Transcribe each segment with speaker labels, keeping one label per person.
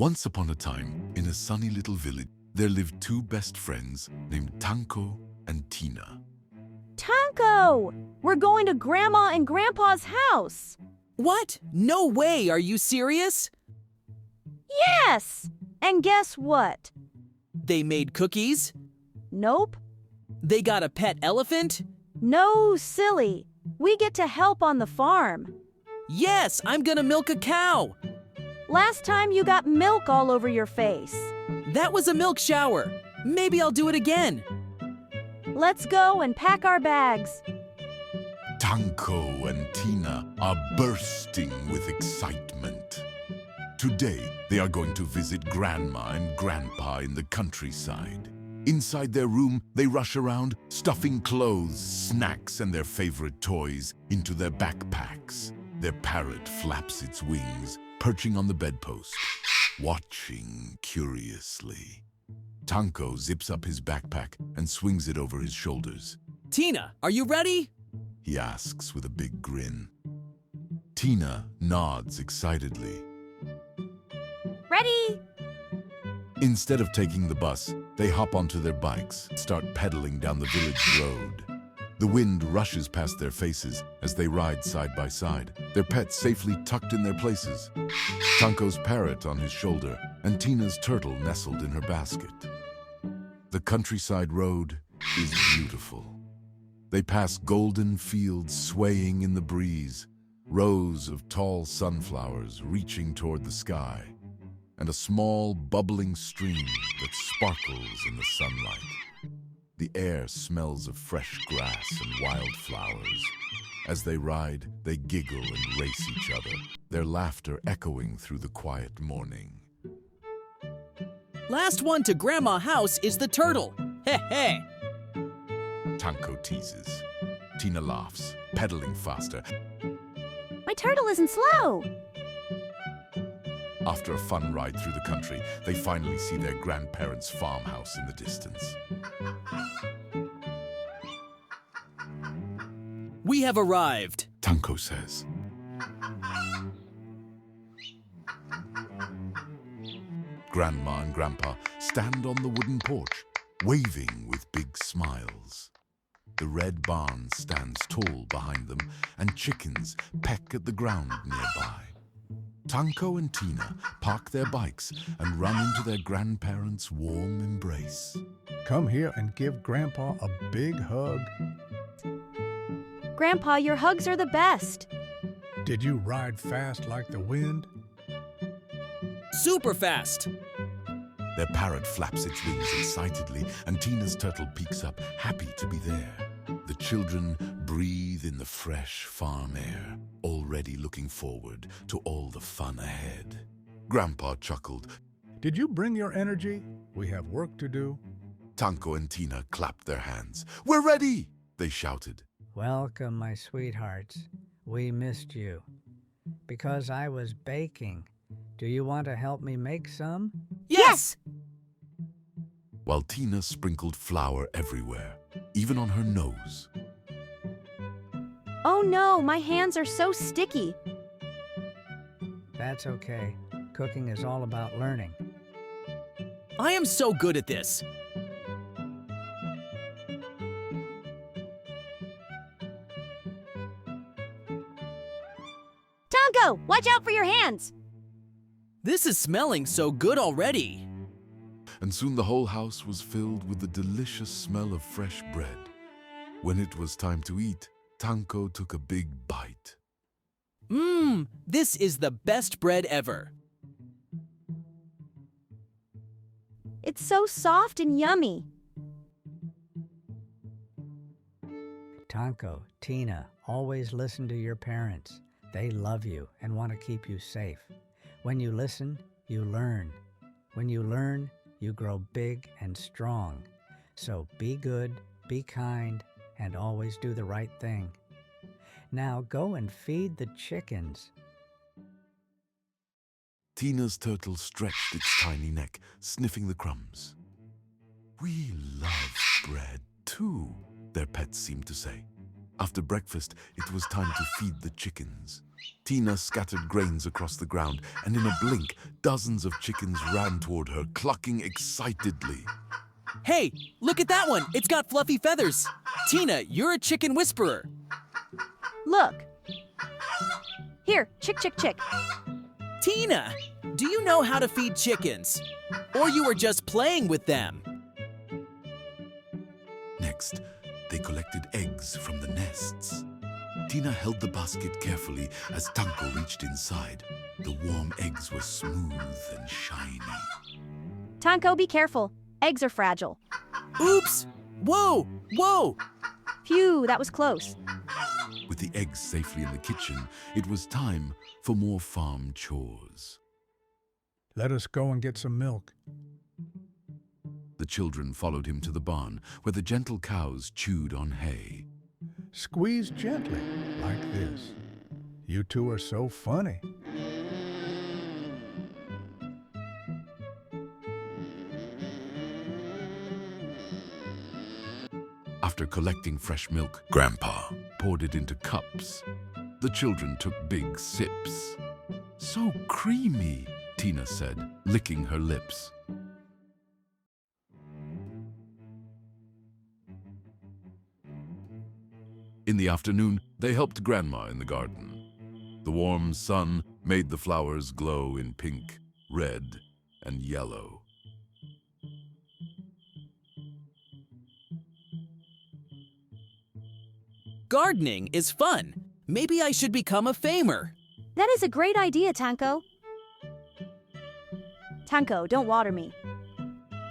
Speaker 1: Once upon a time, in a sunny little village, there lived two best friends named Tanko and Tina.
Speaker 2: Tanko! We're going to Grandma and Grandpa's house.
Speaker 3: What? No way, are you serious?
Speaker 2: Yes! And guess what?
Speaker 3: They made cookies?
Speaker 2: Nope.
Speaker 3: They got a pet elephant?
Speaker 2: No, silly. We get to help on the farm.
Speaker 3: Yes, I'm gonna milk a cow.
Speaker 2: Last time you got milk all over your face.
Speaker 3: That was a milk shower. Maybe I'll do it again.
Speaker 2: Let's go and pack our bags.
Speaker 1: Tanko and Tina are bursting with excitement. Today, they are going to visit Grandma and Grandpa in the countryside. Inside their room, they rush around, stuffing clothes, snacks, and their favorite toys into their backpacks. Their parrot flaps its wings, perching on the bedpost, watching curiously. Tanko zips up his backpack and swings it over his shoulders.
Speaker 3: Tina, are you ready?
Speaker 1: He asks with a big grin. Tina nods excitedly.
Speaker 2: Ready?
Speaker 1: Instead of taking the bus, they hop onto their bikes and start pedaling down the village road. The wind rushes past their faces as they ride side by side, their pets safely tucked in their places. Tanko's parrot on his shoulder and Tina's turtle nestled in her basket. The countryside road is beautiful. They pass golden fields swaying in the breeze, rows of tall sunflowers reaching toward the sky, and a small bubbling stream that sparkles in the sunlight. The air smells of fresh grass and wildflowers. As they ride, they giggle and race each other, their laughter echoing through the quiet morning.
Speaker 3: Last one to Grandma's house is the turtle. Heh heh.
Speaker 1: Tanko teases. Tina laughs, pedaling faster.
Speaker 2: My turtle isn't slow.
Speaker 1: After a fun ride through the country, they finally see their grandparents' farmhouse in the distance.
Speaker 3: We have arrived,
Speaker 1: Tanko says. Grandma and Grandpa stand on the wooden porch, waving with big smiles. The red barn stands tall behind them, and chickens peck at the ground nearby. Tanko and Tina park their bikes and run into their grandparents' warm embrace.
Speaker 4: Come here and give Grandpa a big hug.
Speaker 2: Grandpa, your hugs are the best.
Speaker 4: Did you ride fast like the wind?
Speaker 3: super fast.
Speaker 1: Their parrot flaps its wings excitedly, and Tina's turtle peeks up, happy to be there. The children breathe in the fresh farm air, already looking forward to all the fun ahead. Grandpa chuckled.
Speaker 4: Did you bring your energy? We have work to do.
Speaker 1: Tanko and Tina clapped their hands. We're ready, they shouted.
Speaker 5: Welcome, my sweethearts. We missed you. Because I was baking. Do you want to help me make some?
Speaker 3: Yes!
Speaker 1: While Tina sprinkled flour everywhere, even on her nose.
Speaker 2: Oh no, my hands are so sticky.
Speaker 5: That's okay. Cooking is all about learning.
Speaker 3: I am so good at this.
Speaker 2: Tanko, watch out for your hands.
Speaker 3: This is smelling so good already.
Speaker 1: And soon the whole house was filled with the delicious smell of fresh bread. When it was time to eat, Tanko took a big bite.
Speaker 3: This is the best bread ever.
Speaker 2: It's so soft and yummy.
Speaker 5: Tanko, Tina, always listen to your parents. They love you and want to keep you safe. When you listen, you learn. When you learn, you grow big and strong. So be good, be kind, and always do the right thing. Now go and feed the chickens.
Speaker 1: Tina's turtle stretched its tiny neck, sniffing the crumbs. We love bread too, their pets seemed to say. After breakfast, it was time to feed the chickens. Tina scattered grains across the ground, and in a blink, dozens of chickens ran toward her, clucking excitedly.
Speaker 3: Hey, look at that one. It's got fluffy feathers. Tina, you're a chicken whisperer.
Speaker 2: Look. Here, chick, chick, chick.
Speaker 3: Tina, do you know how to feed chickens? Or you were just playing with them?
Speaker 1: Next, they collected eggs from the nests. Tina held the basket carefully as Tanko reached inside. The warm eggs were smooth and shiny.
Speaker 2: Tanko, be careful. Eggs are fragile.
Speaker 3: Oops! Whoa! Whoa!
Speaker 2: Phew, that was close.
Speaker 1: With the eggs safely in the kitchen, it was time for more farm chores.
Speaker 4: Let us go and get some milk.
Speaker 1: The children followed him to the barn, where the gentle cows chewed on hay.
Speaker 4: Squeeze gently, like this. You two are so funny.
Speaker 1: After collecting fresh milk, Grandpa poured it into cups. The children took big sips. "So creamy," Tina said, licking her lips. In the afternoon, they helped Grandma in the garden. The warm sun made the flowers glow in pink, red, and yellow.
Speaker 3: Gardening is fun. Maybe I should become a famer.
Speaker 2: That is a great idea, Tanko. Tanko, don't water me.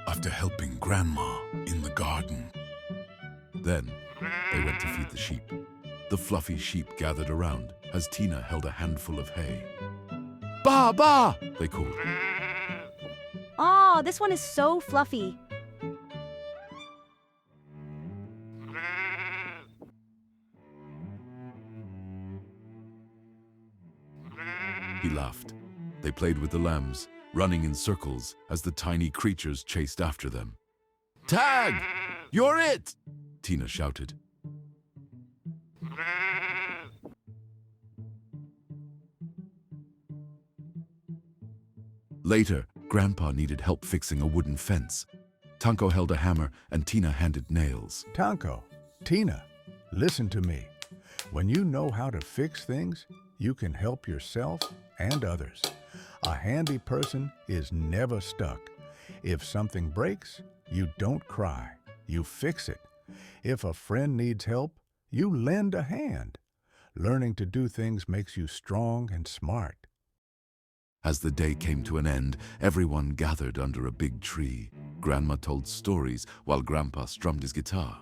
Speaker 1: After helping Grandma in the garden. Then they went to feed the sheep. The fluffy sheep gathered around as Tina held a handful of hay. "Ba, ba!" they called.
Speaker 2: Aw, this one is so fluffy.
Speaker 1: He laughed. They played with the lambs, running in circles as the tiny creatures chased after them. "Tag! You're it!" Tina shouted. Later, Grandpa needed help fixing a wooden fence. Tanko held a hammer and Tina handed nails.
Speaker 4: Tanko, Tina, listen to me. When you know how to fix things, you can help yourself and others. A handy person is never stuck. If something breaks, you don't cry, you fix it. If a friend needs help, you lend a hand. Learning to do things makes you strong and smart.
Speaker 1: As the day came to an end, everyone gathered under a big tree. Grandma told stories while Grandpa strummed his guitar.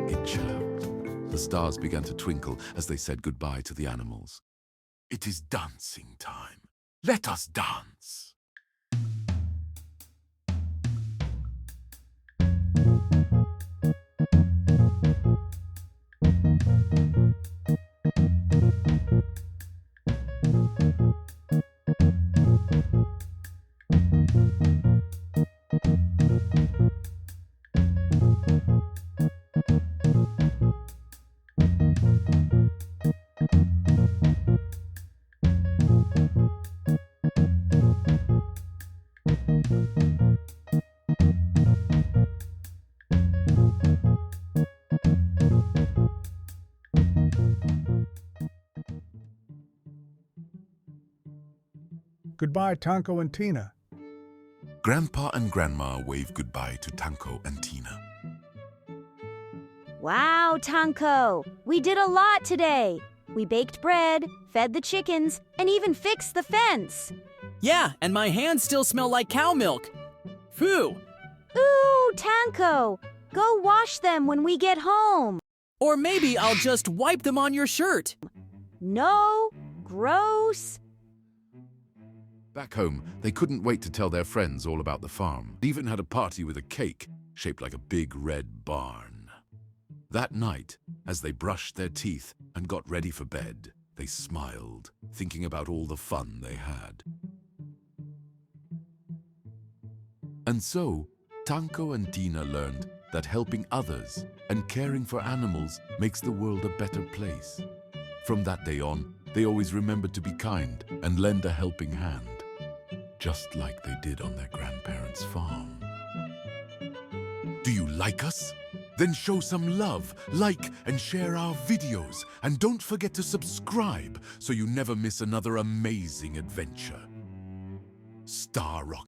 Speaker 1: It chirped. The stars began to twinkle as they said goodbye to the animals. "It is dancing time. Let us dance."
Speaker 4: Goodbye, Tanko and Tina.
Speaker 1: Grandpa and Grandma waved goodbye to Tanko and Tina.
Speaker 2: Wow, Tanko, we did a lot today. We baked bread, fed the chickens, and even fixed the fence.
Speaker 3: Yeah, and my hands still smell like cow milk. Phew!
Speaker 2: Ooh, Tanko, go wash them when we get home.
Speaker 3: Or maybe I'll just wipe them on your shirt.
Speaker 2: No, gross.
Speaker 1: Back home, they couldn't wait to tell their friends all about the farm. They even had a party with a cake shaped like a big red barn. That night, as they brushed their teeth and got ready for bed, They smiled, thinking about all the fun they had. And so, Tanko and Tina learned that helping others and caring for animals makes the world a better place. From that day on, they always remembered to be kind and lend a helping hand, just like they did on their grandparents' farm. Do you like us? Then show some love, like and share our videos, and don't forget to subscribe so you never miss another amazing adventure. Star Rock.